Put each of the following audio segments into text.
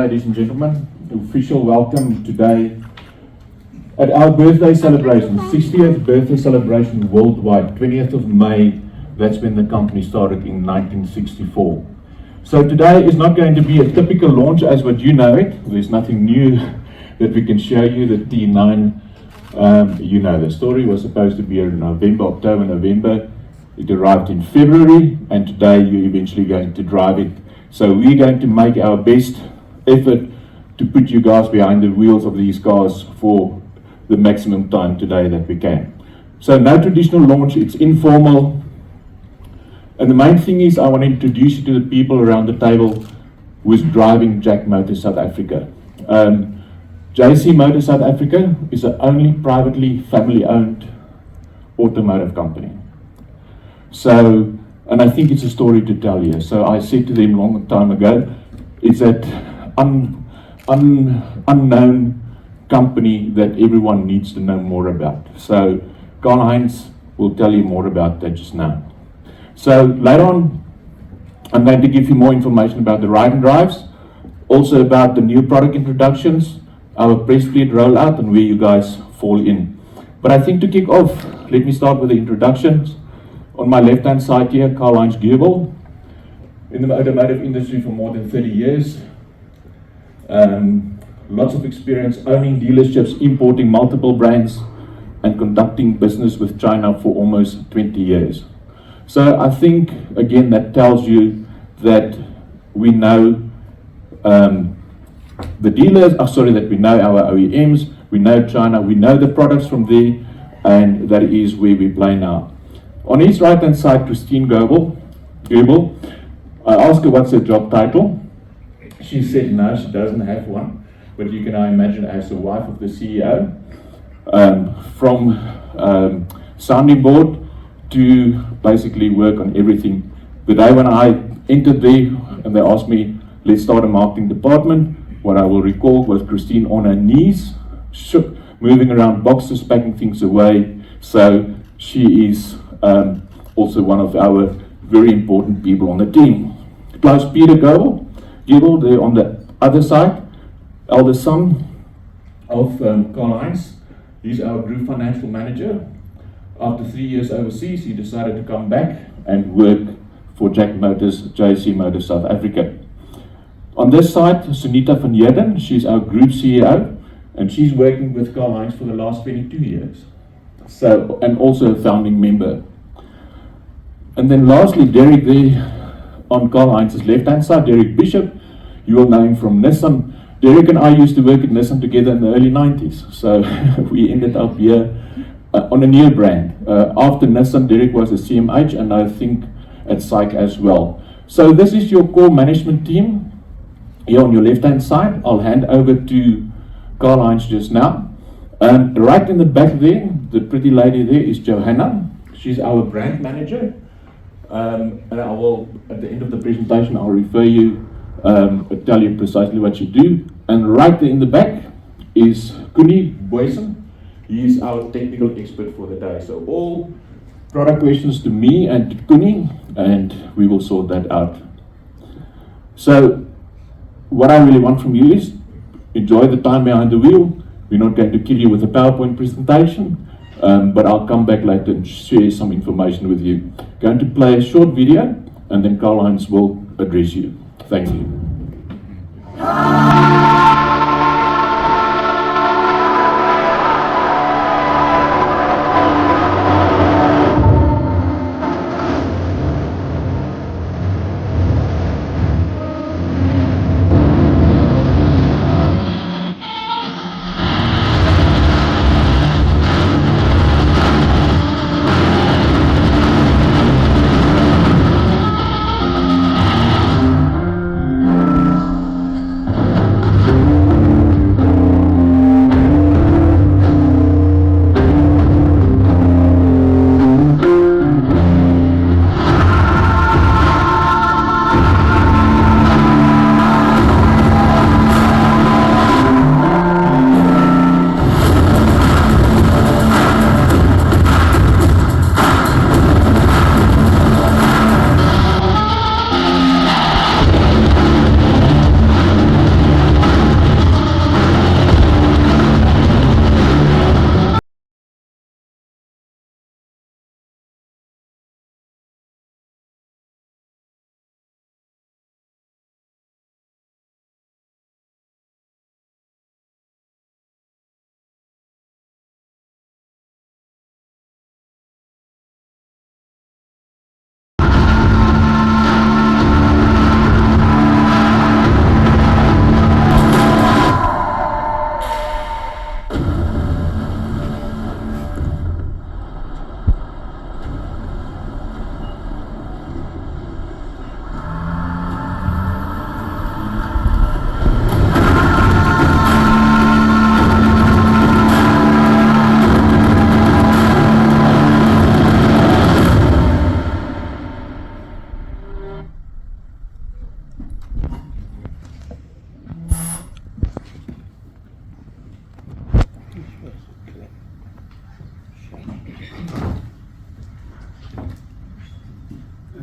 ladies and gentlemen. Official welcome today at our birthday celebration, 60th birthday celebration worldwide, 20th of May. That's when the company started in 1964. So today is not going to be a typical launch as what you know it. There's nothing new that we can show you. The T9, you know the story, was supposed to be in October, November. It arrived in February, and today you're eventually going to drive it. So we're going to make our best effort to put you guys behind the wheels of these cars for the maximum time today that we can. So no traditional launch, it's informal. And the main thing is I want to introduce you to the people around the table who is driving JAC Motors South Africa. JC Motors South Africa is the only privately family-owned automotive company. So, and I think it's a story to tell you. So I said to them long time ago, it's that unknown company that everyone needs to know more about. So Karl-Heinz will tell you more about that just now. So later on, I'm going to give you more information about the ride and drives, also about the new product introductions, our press fleet rollout, and where you guys fall in. But I think to kick off, let me start with the introductions. On my left-hand side here, Karl-Heinz Goebel, in the automotive industry for more than 30 years. Lots of experience owning dealerships, importing multiple brands, and conducting business with China for almost 20 years. So I think, again, that tells you that we know the dealers, that we know our OEMs, we know China, we know the products from there, and that is where we play now. On his right hand side, Christine Goebel. I asked her what's her job title. She said no, she doesn't have one, but you can imagine as the wife of the CEO, from sounding board to basically work on everything. The day when I entered there and they asked me, let's start a marketing department, what I will recall was Christine on her knees, moving around boxes, packing things away. So she is also one of our very important people on the team. Klaus-Peter Goebel, there on the other side, eldest son of Karl-Heinz. He's our group financial manager. After 3 years overseas, he decided to come back and work for JAC Motors, JC Motors South Africa. On this side, Sunita van Heerden, she's our group CEO, and she's working with Karl-Heinz for the last 22 years. So, and also a founding member. And then lastly, Derek there on Karl-Heinz's left-hand side, Derek Bishop. You will know him from Nissan. Derek and I used to work at Nissan together in the early 90s. So we ended up here on a new brand. After Nissan, Derek was a CMH, and I think at SAIC as well. So this is your core management team. Here on your left-hand side, I'll hand over to Karl-Heinz just now. Right in the back there, the pretty lady there is Johanna. She's our brand manager. And I will, at the end of the presentation, I'll refer you, tell you precisely what you do. And right there in the back is Kuni Boysen. He is our technical expert for the day. So all product questions to me and to Kuni, and we will sort that out. So what I really want from you is enjoy the time behind the wheel. We're not going to kill you with a PowerPoint presentation, but I'll come back later and share some information with you. Going to play a short video, and then Karl-Heinz will address you. Thank you.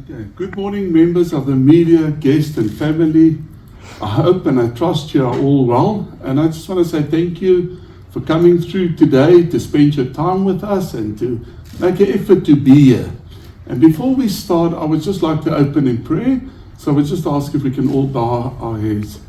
Okay. Good morning, members of the media, guests and family. I hope and I trust you are all well. And I just want to say thank you for coming through today to spend your time with us and to make an effort to be here. And before we start, I would just like to open in prayer. So I would just ask if we can all bow our heads.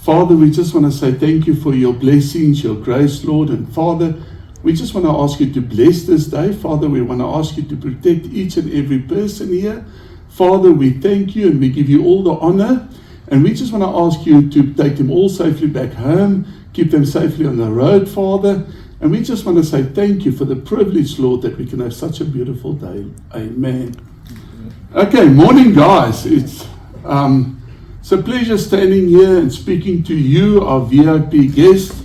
Father, we just want to say thank you for your blessings, your grace, Lord. And Father, we just want to ask you to bless this day. Father, we want to ask you to protect each and every person here. Father, we thank you and we give you all the honor. And we just want to ask you to take them all safely back home, keep them safely on the road, Father. And we just want to say thank you for the privilege, Lord, that we can have such a beautiful day. Amen. Okay, morning, guys. It's a pleasure standing here and speaking to you, our VIP guests.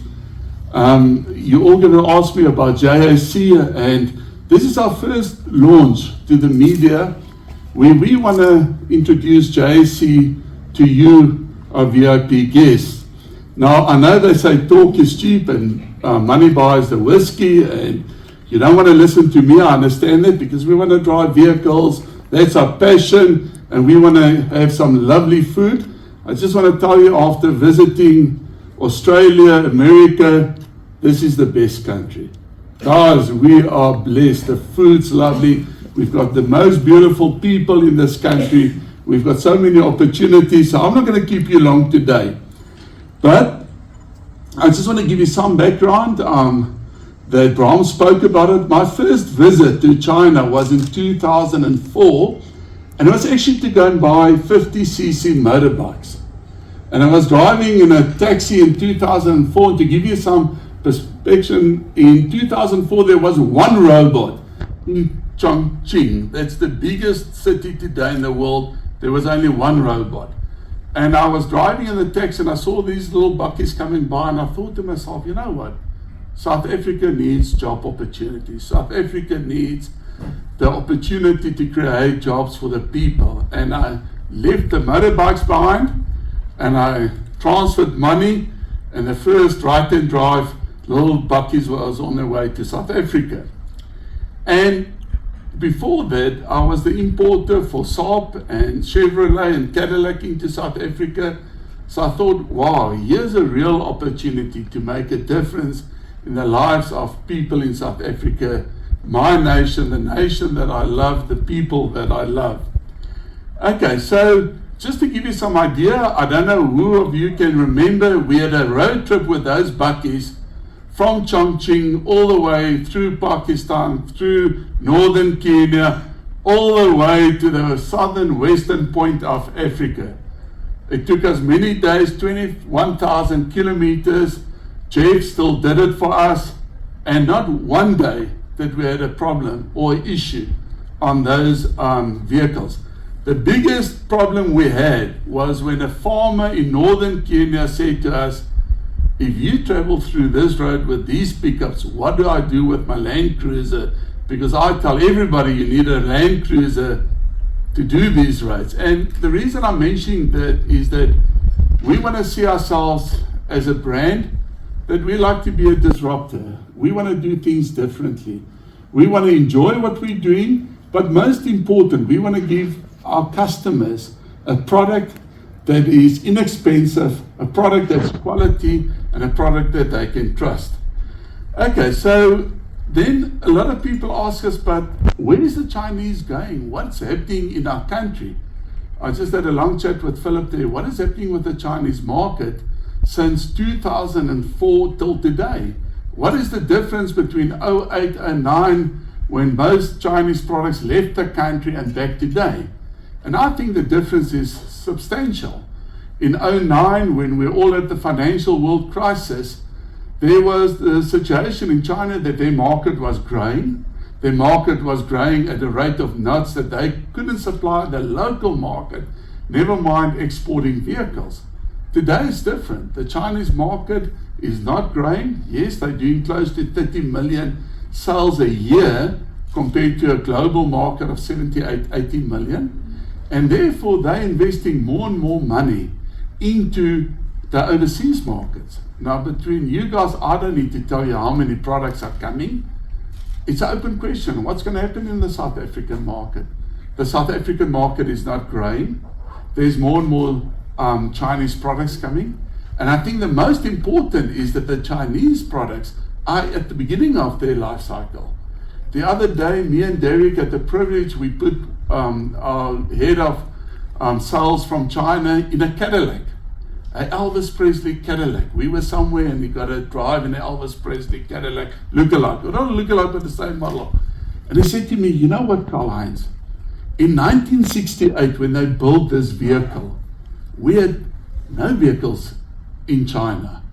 You're all going to ask me about JAC, and this is our first launch to the media where we want to introduce JAC to you, our VIP guests. Now, I know they say talk is cheap and money buys the whiskey, and you don't want to listen to me. I understand that, because we want to drive vehicles. That's our passion, and we want to have some lovely food. I just want to tell you, after visiting Australia, America, this is the best country. Guys, we are blessed. The food's lovely. We've got the most beautiful people in this country. We've got so many opportunities. So I'm not going to keep you long today. But I just want to give you some background. That Bram spoke about it. My first visit to China was in 2004. And it was actually to go and buy 50cc motorbikes. And I was driving in a taxi in 2004. And to give you some perspective, in 2004 there was one robot in Chongqing. That's the biggest city today in the world. There was only one robot. And I was driving in the taxi and I saw these little buckies coming by, and I thought to myself, you know what? South Africa needs job opportunities. South Africa needs the opportunity to create jobs for the people. And I left the motorbikes behind and I transferred money, and the first right-hand drive little buckies was on their way to South Africa. And before that, I was the importer for Saab and Chevrolet and Cadillac into South Africa. So I thought, wow, here's a real opportunity to make a difference in the lives of people in South Africa, my nation, the nation that I love, the people that I love. Okay, so just to give you some idea, I don't know who of you can remember, we had a road trip with those buckies from Chongqing all the way through Pakistan, through northern Kenya, all the way to the southern western point of Africa. It took us many days, 21,000 kilometers. Jeff still did it for us, and not one day that we had a problem or issue on those vehicles. The biggest problem we had was when a farmer in northern Kenya said to us, if you travel through this road with these pickups, what do I do with my Land Cruiser? Because I tell everybody you need a Land Cruiser to do these roads. And the reason I'm mentioning that is that we want to see ourselves as a brand that we like to be a disruptor. We want to do things differently. We want to enjoy what we're doing, but most important, we want to give our customers a product that is inexpensive, a product that's quality, and a product that they can trust. Okay, so then a lot of people ask us, but where is the Chinese going? What's happening in our country? I just had a long chat with Philip there. What is happening with the Chinese market since 2004 till today? What is the difference between 08, 09, when most Chinese products left the country, and back today? And I think the difference is substantial. In 09, when we all had the financial world crisis, there was the situation in China that their market was growing. Their market was growing at a rate of knots that they couldn't supply the local market, never mind exporting vehicles. Today is different. The Chinese market is not growing. Yes, they're doing close to 30 million sales a year compared to a global market of 78, 80 million. And therefore, they're investing more and more money into the overseas markets. Now, between you guys, I don't need to tell you how many products are coming. It's an open question. What's going to happen in the South African market? the South African market is not growing. There's more and more Chinese products coming. And I think the most important is that the Chinese products are at the beginning of their life cycle. The other day, me and Derek had the privilege, we put our head of sales from China in a Cadillac, a Elvis Presley Cadillac. We were somewhere and we got to drive in an Elvis Presley Cadillac lookalike. Well, not a lookalike, but the same model. And he said to me, you know what, Karl-Heinz? In 1968, when they built this vehicle, we had no vehicles in China.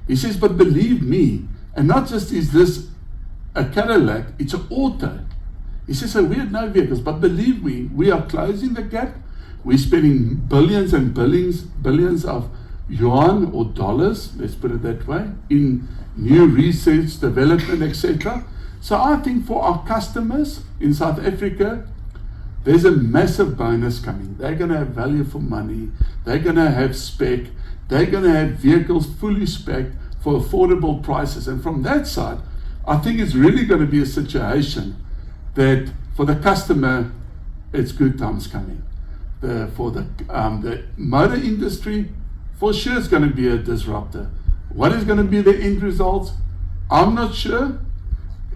He says, but believe me, and not just is this a Cadillac, it's an auto. He says, so we had no vehicles, but believe me, we are closing the gap. We're spending billions and billions of yuan or dollars, let's put it that way, in new research, development, etc. So I think for our customers in South Africa, there's a massive bonus coming. They're going to have value for money. They're going to have spec. They're going to have vehicles fully spec'd for affordable prices. And from that side, I think it's really going to be a situation that for the customer, it's good times coming. For the motor industry, for sure it's going to be a disruptor. What is going to be the end results? I'm not sure.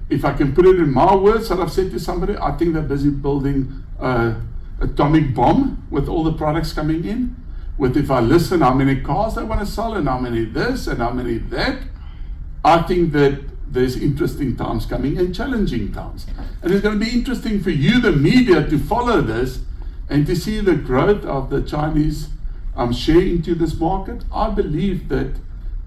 If I can put it in my words that I've said to somebody, I think they're busy building an atomic bomb with all the products coming in. With, if I listen how many cars they want to sell and how many this and how many that, I think that there's interesting times coming and challenging times. And it's going to be interesting for you, the media, to follow this and to see the growth of the Chinese share into this market. I believe that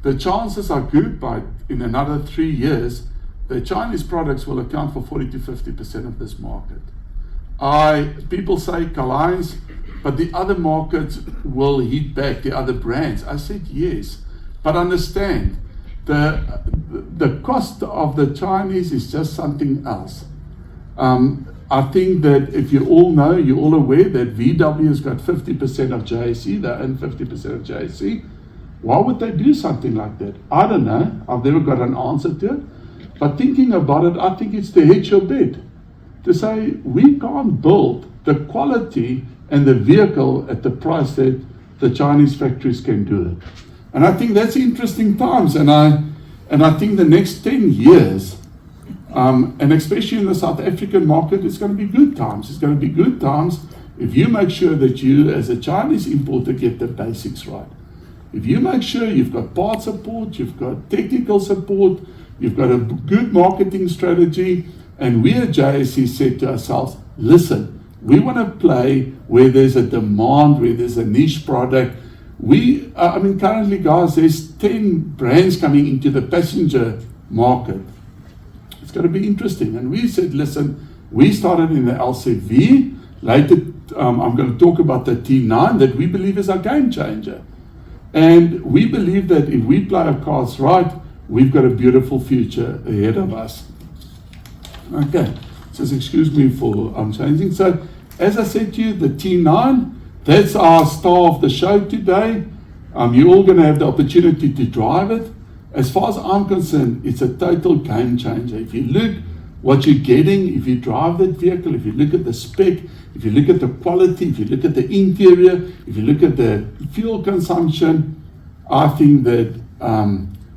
the chances are good by in another 3 years, the Chinese products will account for 40 to 50% of this market. People say, Karl-Heinz, but the other markets will hit back, the other brands. I said, yes, but understand, the cost of the Chinese is just something else. I think that if you all know, you're all aware that VW has got 50% of JAC, they own 50% of JAC. Why would they do something like that? I don't know. I've never got an answer to it. But thinking about it, I think it's to hedge your bet. To say, we can't build the quality and the vehicle at the price that the Chinese factories can do it. And I think that's interesting times. And I think the next 10 years, and especially in the South African market, it's going to be good times. It's going to be good times if you make sure that you, as a Chinese importer, get the basics right. If you make sure you've got part support, you've got technical support, you've got a good marketing strategy, and we at JAC said to ourselves, listen, we want to play where there's a demand, where there's a niche product. Currently, guys, there's 10 brands coming into the passenger market. It's going to be interesting. And we said, listen, we started in the LCV. Later, I'm going to talk about the T9 that we believe is our game changer. And we believe that if we play our cards right, we've got a beautiful future ahead of us. Okay, just excuse me for changing. So, as I said to you, the T9, that's our star of the show today. You're all going to have the opportunity to drive it. As far as I'm concerned, it's a total game changer. If you look what you're getting, if you drive that vehicle, if you look at the spec, if you look at the quality, if you look at the interior, if you look at the fuel consumption, I think that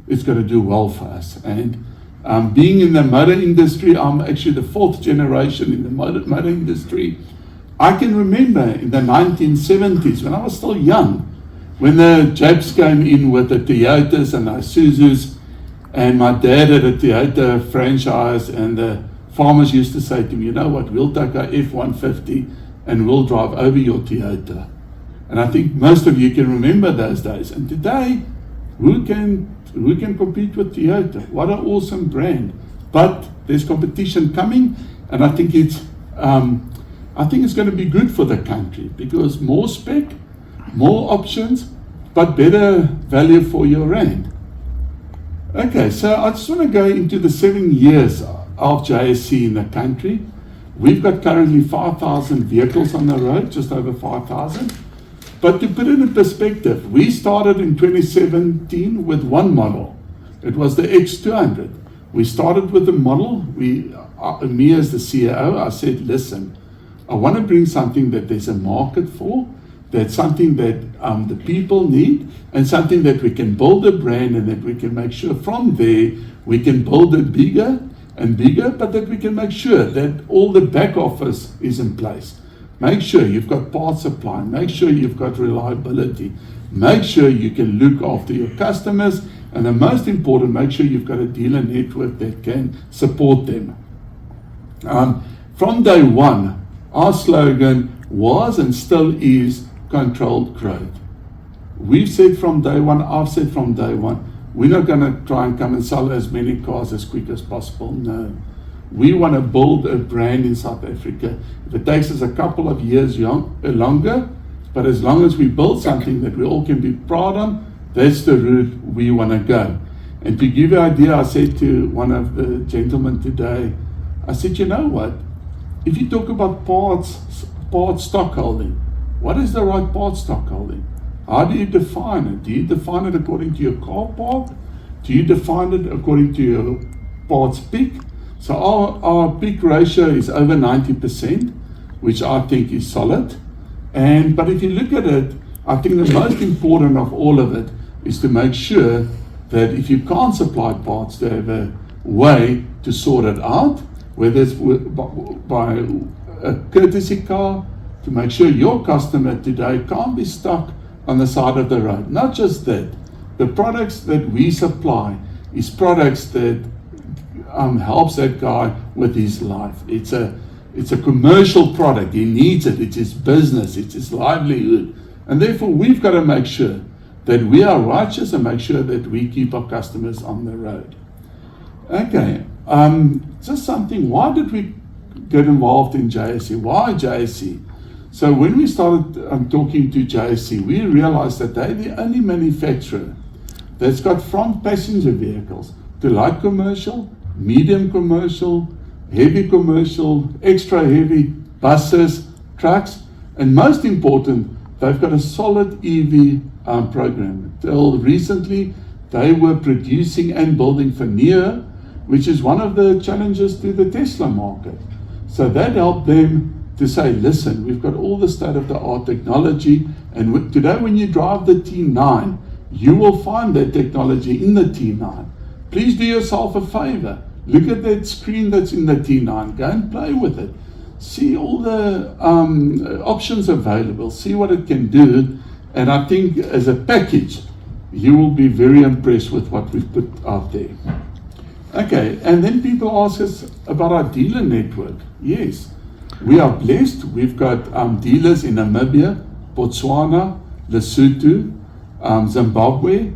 it's going to do well for us. And being in the motor industry, I'm actually the 4th generation in the motor industry. I can remember in the 1970s, when I was still young, when the Japs came in with the Toyotas and the Isuzus, and my dad had a Toyota franchise, and the farmers used to say to me, you know what, we'll take our F-150 and we'll drive over your Toyota. And I think most of you can remember those days. And today, who can compete with Toyota? What an awesome brand. But there's competition coming, and I think it's going to be good for the country, because more spec, more options, but better value for your rand. Okay, so I just want to go into the 7 years of JAC in the country. We've got currently 5,000 vehicles on the road, just over 5,000. But to put it in perspective, we started in 2017 with one model. It was the X200. We started with the model. Me as the CEO, I said, listen, I want to bring something that there's a market for, that's something that the people need, and something that we can build a brand and that we can make sure from there we can build it bigger and bigger, but that we can make sure that all the back office is in place. Make sure you've got part supply, make sure you've got reliability, make sure you can look after your customers, and the most important, make sure you've got a dealer network that can support them. From day one, our slogan was and still is controlled growth. We've said from day one, I've said from day one, we're not going to try and come and sell as many cars as quick as possible. No. We want to build a brand in South Africa. If it takes us a couple of years longer, but as long as we build something that we all can be proud of, that's the route we want to go. And to give you an idea, I said to one of the gentlemen today, I said, you know what? If you talk about parts stock holding, what is the right parts stock holding? How do you define it? Do you define it according to your car park? Do you define it according to your parts pick? So our pick ratio is over 90%, which I think is solid. But if you look at it, I think the most important of all of it is to make sure that if you can't supply parts, to have a way to sort it out, whether it's by a courtesy car, to make sure your customer today can't be stuck on the side of the road. Not just that, the products that we supply is products that helps that guy with his life. It's a commercial product. He needs it. It's his business. It's his livelihood. And therefore, we've got to make sure that we are righteous and make sure that we keep our customers on the road. Okay, just something. Why did we get involved in JAC? Why JAC? So when we started talking to JAC, we realized that they're the only manufacturer that's got front passenger vehicles to light commercial, medium commercial, heavy commercial, extra heavy, buses, trucks, and most important, they've got a solid EV program. Till recently, they were producing and building for NIO, which is one of the challenges to the Tesla market. So that helped them to say, listen, we've got all the state-of-the-art technology, and today when you drive the T9, you will find that technology in the T9. Please do yourself a favor. Look at that screen that's in the T9. Go and play with it. See all the options available. See what it can do. And I think as a package, you will be very impressed with what we've put out there. Okay, and then people ask us about our dealer network. Yes. We are blessed. We've got dealers in Namibia, Botswana, Lesotho, Zimbabwe,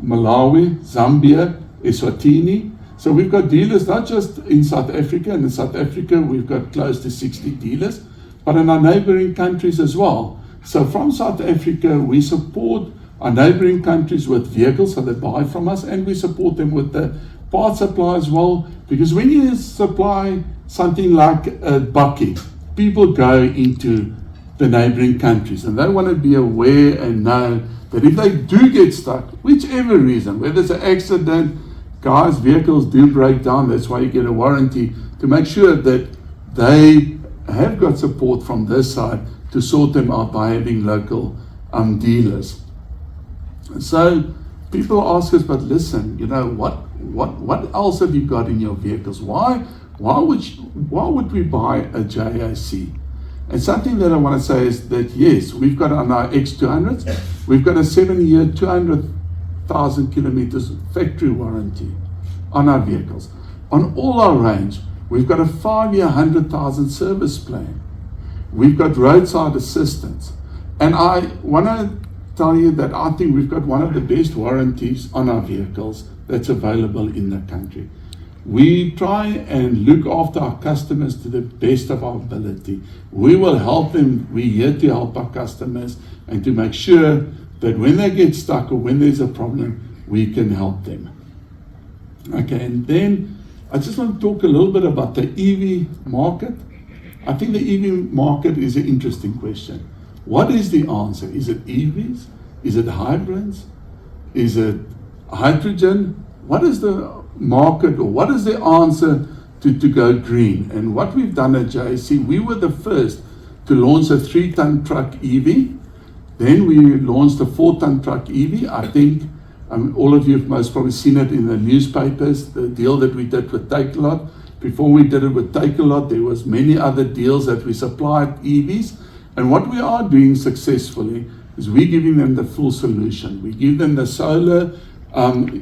Malawi, Zambia, Eswatini. So we've got dealers not just in South Africa, and in South Africa we've got close to 60 dealers, but in our neighboring countries as well. So from South Africa, we support our neighboring countries with vehicles, so they buy from us, and we support them with the part supply as well, because when you supply something like a bucket, people go into the neighboring countries and they want to be aware and know that if they do get stuck, whichever reason, whether it's an accident, guys, vehicles do break down, that's why you get a warranty, to make sure that they have got support from this side to sort them out by having local dealers. So people ask us, but listen, you know, what else have you got in your vehicles? Why would we buy a JAC? And something that I want to say is that yes, we've got on our X200s, we've got a 7-year, 200,000 kilometers factory warranty on our vehicles. On all our range, we've got a 5-year, 100,000 service plan. We've got roadside assistance. And I want to tell you that I think we've got one of the best warranties on our vehicles that's available in the country. We try and look after our customers to the best of our ability. We will help them. We're here to help our customers and to make sure that when they get stuck or when there's a problem, we can help them. Okay, and then I just want to talk a little bit about the EV market. I think the EV market is an interesting question. What is the answer? Is it EVs? Is it hybrids? Is it hydrogen? What is the market, or what is the answer to go green? And what we've done at JAC, we were the first to launch a 3-ton truck EV. Then we launched a 4-ton truck EV. I think all of you have most probably seen it in the newspapers, the deal that we did with Takealot. Before we did it with Takealot, there was many other deals that we supplied EVs. And what we are doing successfully is we're giving them the full solution. We give them the solar,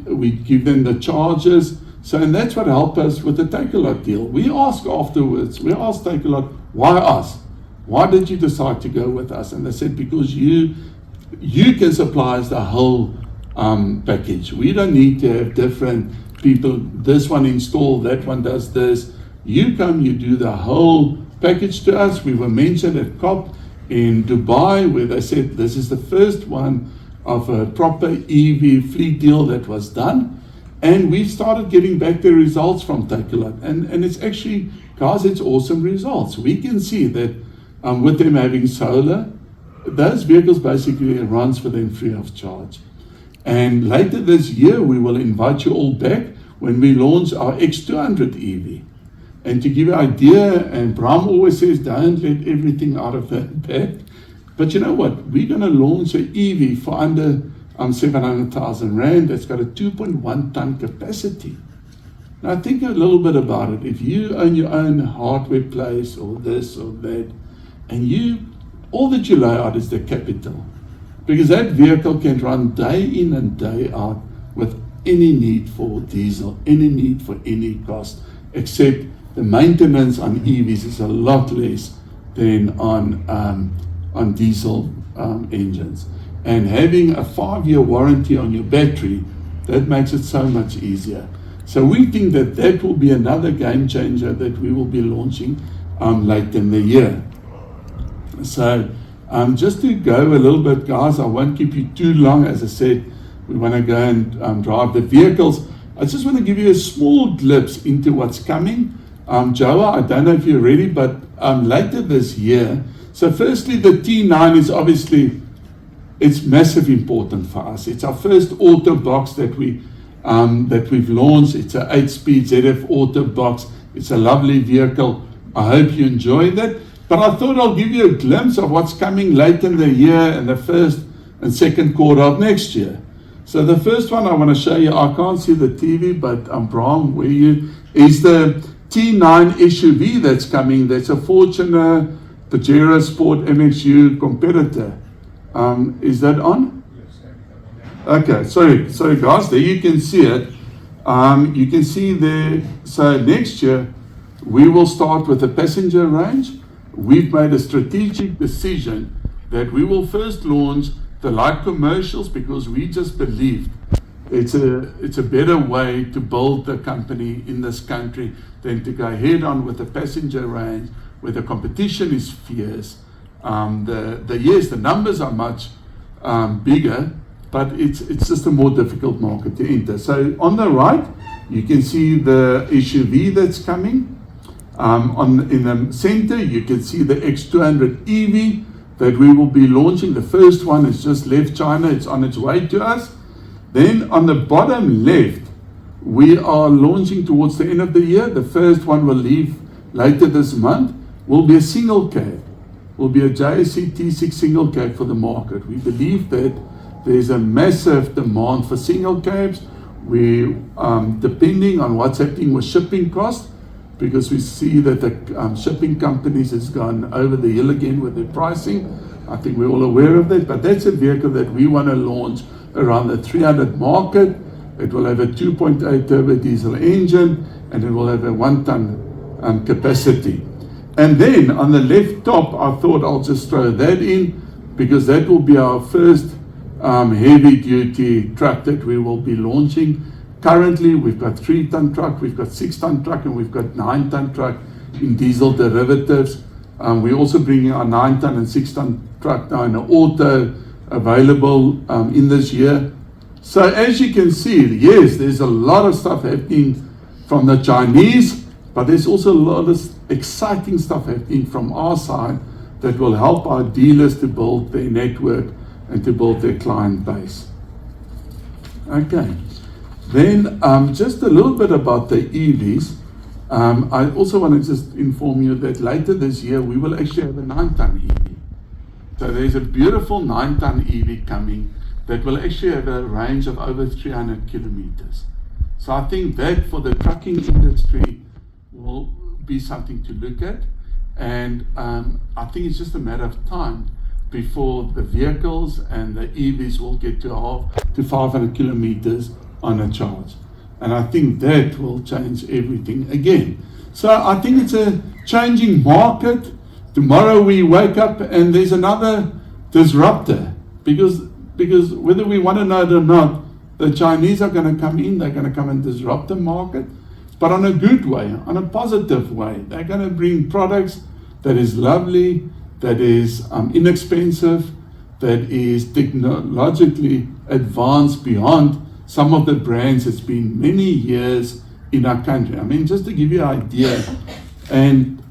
we give them the chargers. So, and that's what helped us with the Takealot deal. We asked afterwards, we asked Takealot, why us? Why did you decide to go with us? And they said, because you can supply us the whole package. We don't need to have different people, this one install, that one does this. You come, you do the whole package to us. We were mentioned at COP in Dubai, where they said this is the first one of a proper EV fleet deal that was done. And we started getting back the results from Takealot. And it's actually, guys, it's awesome results. We can see that with them having solar, those vehicles basically runs for them free of charge. And later this year, we will invite you all back when we launch our X200 EV. And to give you an idea, and Bram always says, don't let everything out of that bag. But you know what? We're going to launch an EV for under 700,000 Rand. That's got a 2.1 ton capacity. Now think a little bit about it. If you own your own hardware place or this or that, and all that you lay out is the capital. Because that vehicle can run day in and day out with any need for diesel, any need for any cost, except the maintenance on EVs is a lot less than on diesel engines. And having a 5-year warranty on your battery, that makes it so much easier. So we think that that will be another game changer that we will be launching late in the year. So just to go a little bit, guys, I won't keep you too long. As I said, we want to go and drive the vehicles. I just want to give you a small glimpse into what's coming. Joa, I don't know if you're ready, but later this year. So firstly, the T9 is obviously, it's massive important for us. It's our first auto box that we've launched. It's an 8-speed ZF auto box. It's a lovely vehicle. I hope you enjoy that. But I thought I'll give you a glimpse of what's coming late in the year and the first and second quarter of next year. So the first one I want to show you, I can't see the TV, but Bram, where you, is the T9 SUV that's coming. That's a Fortuner Pajero Sport MXU competitor. Is that on? Okay, sorry guys, there you can see it. You can see there, so next year we will start with the passenger range. We've made a strategic decision that we will first launch the light commercials because we just believed it's a better way to build the company in this country than to go head on with the passenger range where the competition is fierce. The numbers are much bigger, but it's just a more difficult market to enter. So on the right, you can see the SUV that's coming. In the center, you can see the X200 EV that we will be launching. The first one has just left China. It's on its way to us. Then on the bottom left, we are launching towards the end of the year. The first one will leave later this month. Will be a single cab. Will be a JAC T6 single cab for the market. We believe that there's a massive demand for single cabs. We, depending on what's happening with shipping costs, because we see that the shipping companies has gone over the hill again with their pricing. I think we're all aware of that, but that's a vehicle that we want to launch around the 300 market. It will have a 2.8 turbo diesel engine, and it will have a 1-ton capacity. And then on the left top, I thought I'll just throw that in because that will be our first heavy duty truck that we will be launching. Currently, we've got 3-ton truck, we've got 6-ton truck, and we've got 9-ton truck in diesel derivatives. We're also bringing our 9-ton and 6-ton truck now in an auto available in this year. So as you can see, yes, there's a lot of stuff happening from the Chinese, but there's also a lot of exciting stuff happening from our side that will help our dealers to build their network and to build their client base. Okay. Then just a little bit about the EVs. I also want to just inform you that later this year we will actually have a 9-ton EV. So there's a beautiful 9-ton EV coming that will actually have a range of over 300 kilometers. So I think that for the trucking industry will be something to look at. And I think it's just a matter of time before the vehicles and the EVs will get to 500 kilometers on a charge. And I think that will change everything again. So I think it's a changing market. Tomorrow we wake up and there's another disruptor, because whether we want to know it or not, the Chinese are going to come in, they're going to come and disrupt the market, but on a good way, on a positive way. They're going to bring products that is lovely, that is inexpensive, that is technologically advanced beyond some of the brands that's been many years in our country. I mean, just to give you an idea, and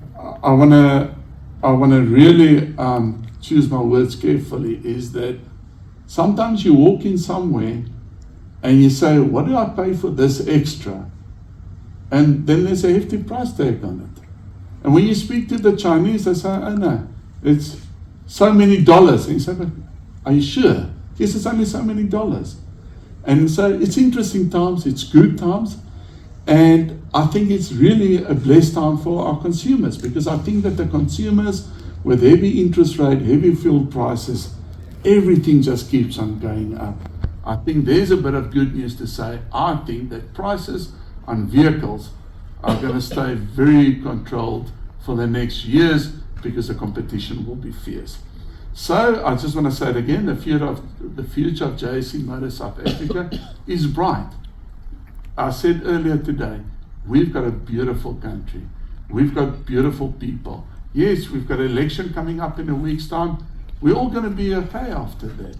I want to really choose my words carefully, is that sometimes you walk in somewhere and you say, what do I pay for this extra? And then there's a hefty price tag on it. And when you speak to the Chinese, they say, oh no, it's so many dollars. And you say, but are you sure? Yes, it's only so many dollars. And so it's interesting times, it's good times. And I think it's really a blessed time for our consumers, because I think that the consumers, with heavy interest rate, heavy fuel prices, everything just keeps on going up. I think there's a bit of good news to say. I think that prices on vehicles are going to stay very controlled for the next years, because the competition will be fierce. So I just want to say it again, the future of JAC Motor South Africa is bright. I said earlier today, we've got a beautiful country. We've got beautiful people. Yes, we've got an election coming up in a week's time. We're all going to be okay after that.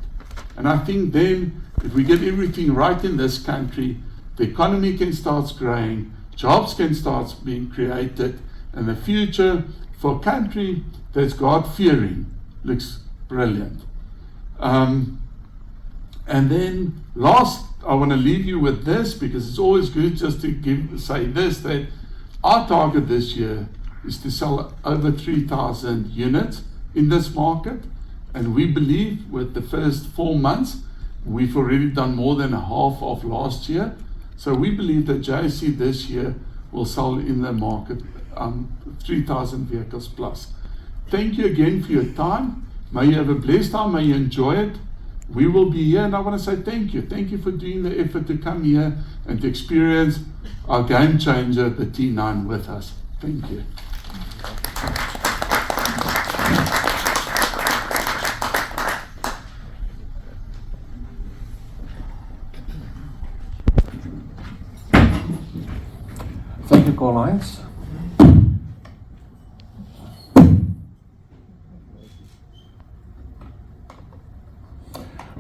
And I think then, if we get everything right in this country, the economy can start growing, jobs can start being created, and the future for a country that's God-fearing looks brilliant. And then last, I want to leave you with this, because it's always good just to say this, that our target this year is to sell over 3,000 units in this market. And we believe with the first 4 months, we've already done more than half of last year. So we believe that JAC this year will sell in the market 3,000 vehicles plus. Thank you again for your time. May you have a blessed time. May you enjoy it. We will be here, and I want to say thank you. Thank you for doing the effort to come here and to experience our game changer, the T9, with us. Thank you. Thank you, Karl-Heinz.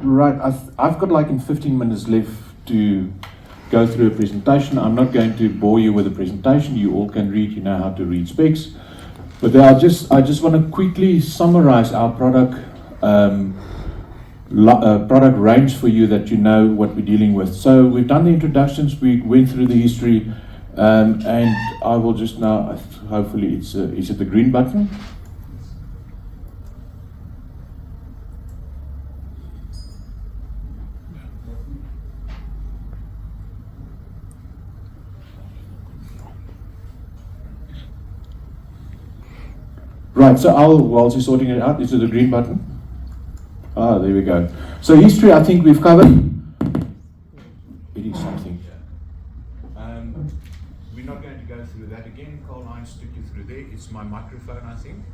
Right, I've got like in 15 minutes left to go through a presentation. I'm not going to bore you with the presentation. You all can read, you know how to read specs. But I just want to quickly summarize our product range for you, that you know what we're dealing with. So we've done the introductions, we went through the history, and I will just now, hopefully is it the green button? Right, so whilst you're sorting it out, is it the green button? Ah, there we go. So history, I think we've covered. It is something. We're not going to go through that again. Karl-Heinz took you through there. It's my microphone, I think.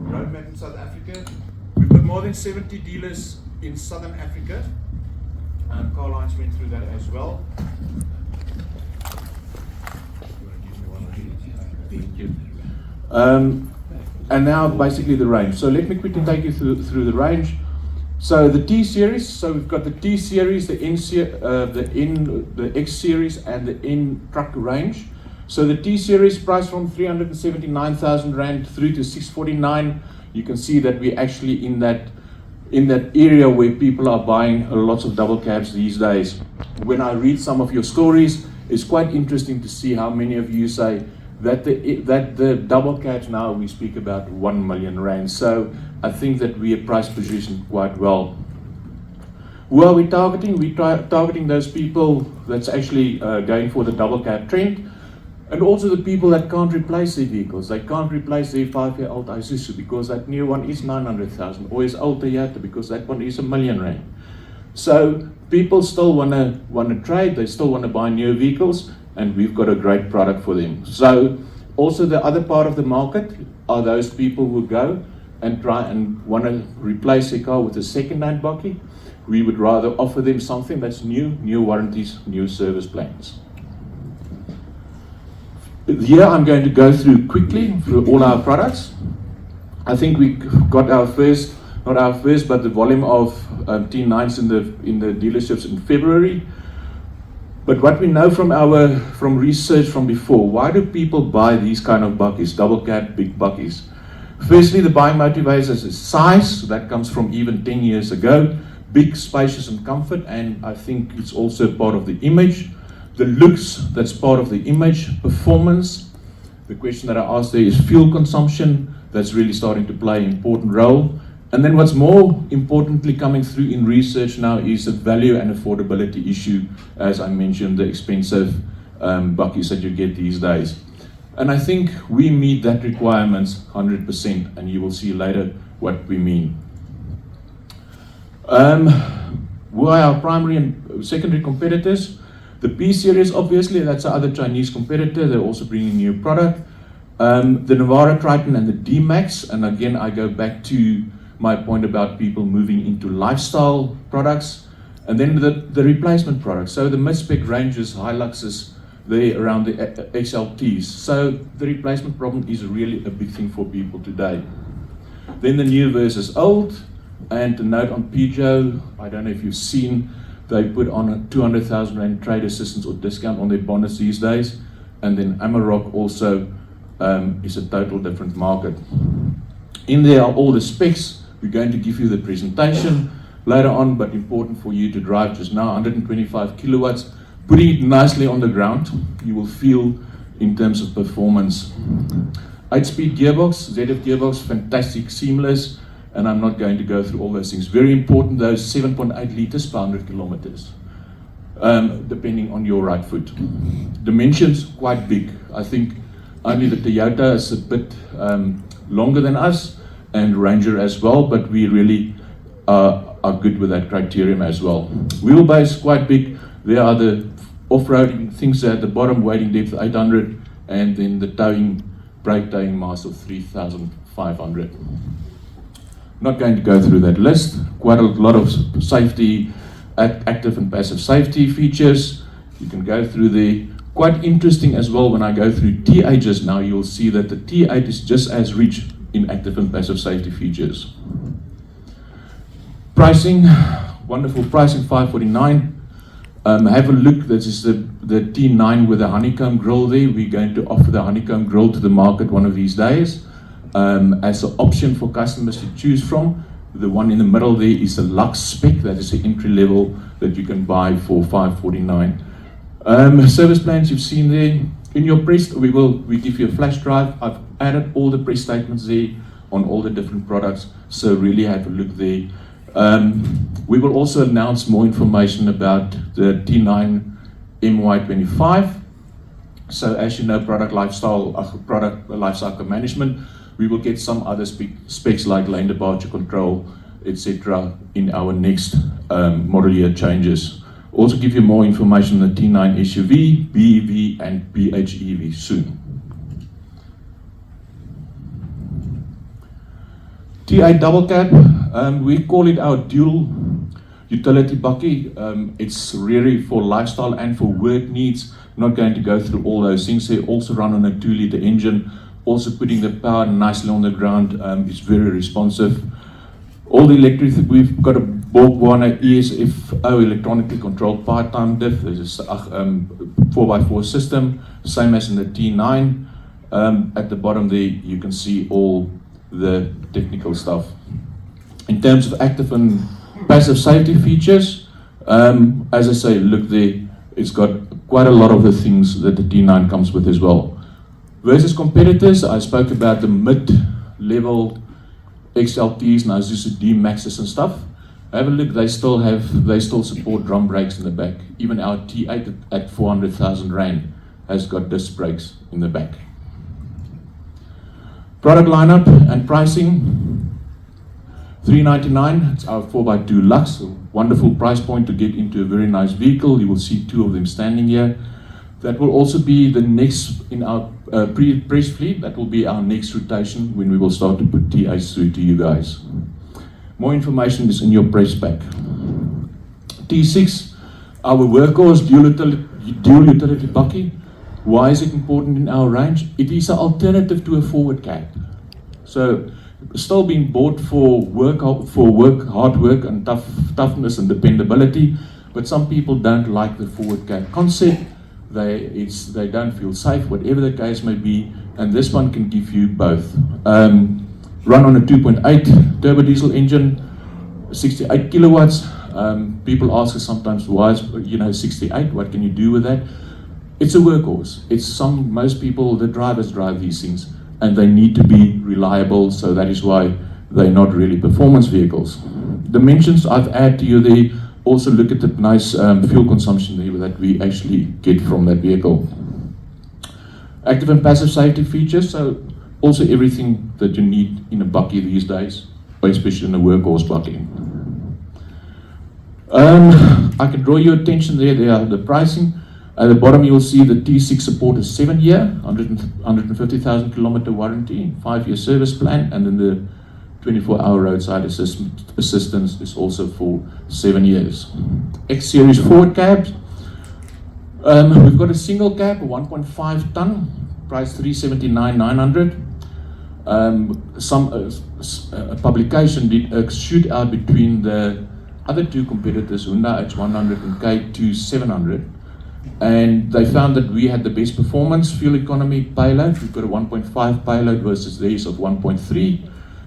Roadmap in South Africa. We've got more than 70 dealers in Southern Africa. Karl-Heinz went through that as well. Thank you. And now basically the range. So let me quickly take you through the range. So the T series. So we've got the T series, the X series, and the N truck range. So the T series price from 379,000 rand through to 649. You can see that we're actually in that area where people are buying lots of double cabs these days. When I read some of your stories, it's quite interesting to see how many of you say that the double cabs now we speak about 1 million rand. So I think that we are price positioned quite well. Who are we targeting? Targeting those people that's actually going for the double cab trend, and also the people that can't replace their vehicles. They can't replace their 5-year-old Isuzu because that new one is 900,000, or is old Toyota because that one is 1 million rand. So people still wanna trade, they still wanna buy new vehicles, and we've got a great product for them. So also the other part of the market are those people who go and try and wanna replace their car with a second-hand bakkie. We would rather offer them something that's new warranties, new service plans. Here I'm going to go through quickly through all our products. I think we got our first, not our first, but the volume of T9s in the dealerships in February. But what we know from research from before, why do people buy these kind of bakkies, double cab, big bakkies? Firstly, the buying motivators is size. That comes from even 10 years ago. Big, spacious and comfort, and I think it's also part of the image. The looks, that's part of the image. Performance, the question that I asked there is fuel consumption. That's really starting to play an important role. And then what's more importantly coming through in research now is the value and affordability issue, as I mentioned, the expensive bakkies that you get these days. And I think we meet that requirements 100%, and you will see later what we mean. Who are our primary and secondary competitors? The P series, obviously, that's our other Chinese competitor. They're also bringing new product. The Navara Triton and the D-Max, and again, I go back to my point about people moving into lifestyle products. And then the replacement products. So the mid-spec ranges, Hiluxes, they're around the XLTs. So the replacement problem is really a big thing for people today. Then the new versus old. And a note on Peugeot, I don't know if you've seen, they put on a 200,000 rand trade assistance or discount on their bonnets these days. And then Amarok also is a total different market. In there are all the specs. We're going to give you the presentation later on, but important for you to drive just now, 125 kilowatts. Putting it nicely on the ground, you will feel in terms of performance. 8-speed gearbox, ZF gearbox, fantastic, seamless. And I'm not going to go through all those things. Very important, those 7.8 liters per 100 kilometers, depending on your right foot. Dimensions, quite big. I think only the Toyota is a bit longer than us, and Ranger as well, but we really are good with that criterion as well. Wheelbase, quite big. There are the off-roading things at the bottom, weighting depth 800, and then the towing, brake towing mass of 3,500. Not going to go through that list. Quite a lot of safety, active and passive safety features. You can go through the, quite interesting as well when I go through T8 just now, you'll see that the T8 is just as rich in active and passive safety features. Pricing, wonderful pricing, 549. Have a look, this is the T9 with the honeycomb grille there. We're going to offer the honeycomb grille to the market one of these days. As an option for customers to choose from. The one in the middle there is the Lux spec, that is the entry level that you can buy for 549. Service plans you've seen there. In your press, we give you a flash drive. I've added all the press statements there on all the different products, so really have a look there. We will also announce more information about the T9 MY25. So as you know, product lifecycle management. We will get some other specs like lane departure control, etc. in our next model year changes. Also give you more information on the T9 SUV, BEV and PHEV soon. T8 double cab, we call it our dual utility bakkie. It's really for lifestyle and for work needs. Not going to go through all those things. They also run on a 2-liter engine. Also putting the power nicely on the ground. It's very responsive. All the electric, we've got a Borg-Warner ESFO electronically controlled part-time diff. There's a 4x4 system, same as in the T9. At the bottom there, you can see all the technical stuff. In terms of active and passive safety features, as I say, look there, it's got quite a lot of the things that the T9 comes with as well. Versus competitors, I spoke about the mid-level XLTs, now Isuzu D-Maxes and stuff. Have a look, they still support drum brakes in the back. Even our T8 at 400,000 Rand has got disc brakes in the back. Product lineup and pricing. $399, it's our 4x2 Lux, a wonderful price point to get into a very nice vehicle. You will see two of them standing here. That will also be the next in our press fleet. That will be our next rotation when we will start to put T8s through to you guys. More information is in your press pack. T6, our workhorse dual utility bakkie. Why is it important in our range? It is an alternative to a forward cab. So still being bought for work, hard work and toughness and dependability, but some people don't like the forward cab concept. They don't feel safe, whatever the case may be, and this one can give you both. Run on a 2.8 turbo diesel engine, 68 kilowatts. People ask us sometimes, why is 68? What can you do with that? It's a workhorse. Most people, the drivers drive these things, and they need to be reliable, so that is why they're not really performance vehicles. Dimensions I've added to you there. Also look at the nice fuel consumption there that we actually get from that vehicle. Active and passive safety features, so also everything that you need in a bakkie these days, especially in a workhorse bakkie. I can draw your attention there are the pricing. At the bottom you will see the T6 support is 7-year, 150,000 kilometer warranty, 5-year service plan, and then the 24-hour roadside assistance is also for 7 years. X-Series forward cabs. We've got a single cab, a 1.5 ton, price 379,900. A publication did a shootout between the other two competitors, Hyundai H100 and K2700. And they found that we had the best performance, fuel economy, payload. We've got a 1.5 payload versus theirs of 1.3.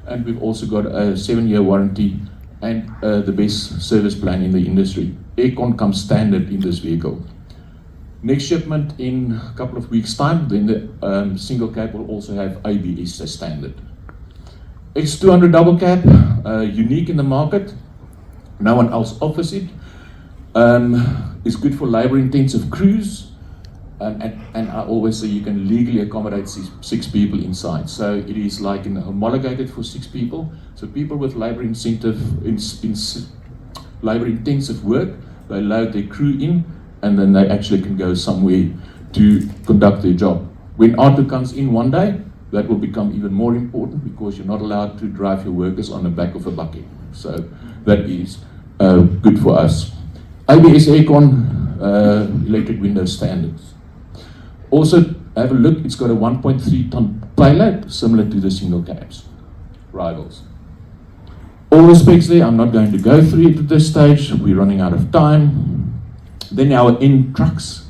And we've also got a 7-year warranty and the best service plan in the industry. Aircon comes standard in this vehicle. Next shipment in a couple of weeks' time, then the single cab will also have ABS as standard. X200 double cab, unique in the market. No one else offers it. It's good for labor-intensive crews, and I always say you can legally accommodate 6 people inside. So it is like homologated for 6 people. So people with labor-intensive work, they load their crew in, and then they actually can go somewhere to conduct their job. When Arthur comes in one day, that will become even more important because you're not allowed to drive your workers on the back of a bakkie. So that is good for us. ABS aircon, electric window standards. Also, have a look, it's got a 1.3 ton payload, similar to the single cabs, rivals. All the specs there, I'm not going to go through it at this stage, we're running out of time. Then our N trucks.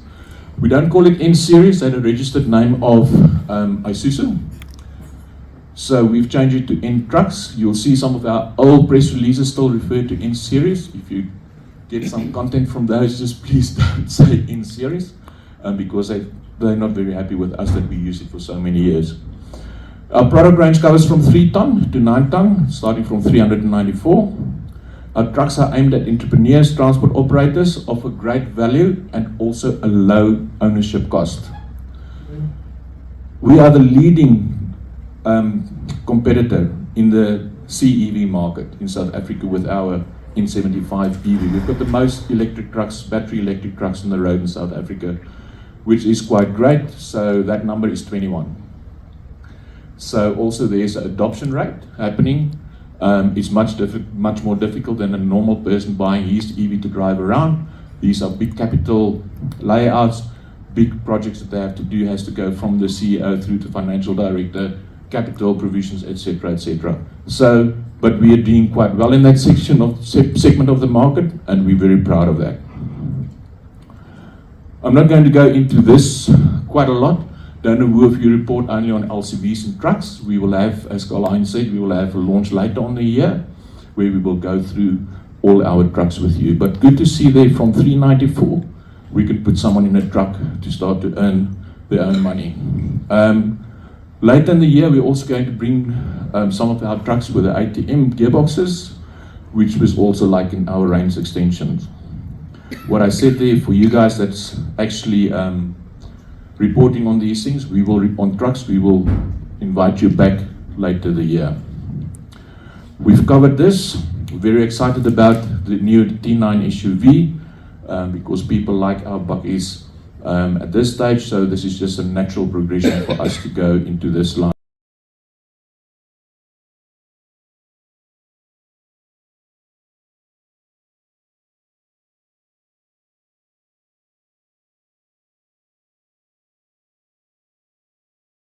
We don't call it N series, that's a registered name of Isuzu. So we've changed it to N trucks. You'll see some of our old press releases still refer to N series. If you get some content from those, just please don't say N series, because they're not very happy with us that we use it for so many years. Our product range covers from 3 ton to 9 ton, starting from 394. Our trucks are aimed at entrepreneurs, transport operators, offer great value and also a low ownership cost. We are the leading competitor in the CEV market in South Africa with our N75 EV. We've got the most electric trucks, battery electric trucks on the road in South Africa, which is quite great. So that number is 21. So also there's an adoption rate happening. It's much more difficult than a normal person buying his EV to drive around. These are big capital layouts, big projects that they have to do, has to go from the CEO through to financial director, capital provisions, etc., etc. So, but we are doing quite well in that segment of the market, and we're very proud of that. I'm not going to go into this quite a lot. Don't know if you report only on LCVs and trucks. We will have, as Carl-Heinz said, we will have a launch later on the year where we will go through all our trucks with you. But good to see there from 394 we could put someone in a truck to start to earn their own money. Later in the year, we're also going to bring some of our trucks with the ATM gearboxes, which was also like in our range extensions. What I said there for you guys that's actually reporting on these things, we will, on trucks, we will invite you back later the year. We've covered this. We're very excited about the new T9 SUV because people like our buggies at this stage, so this is just a natural progression for us to go into this line.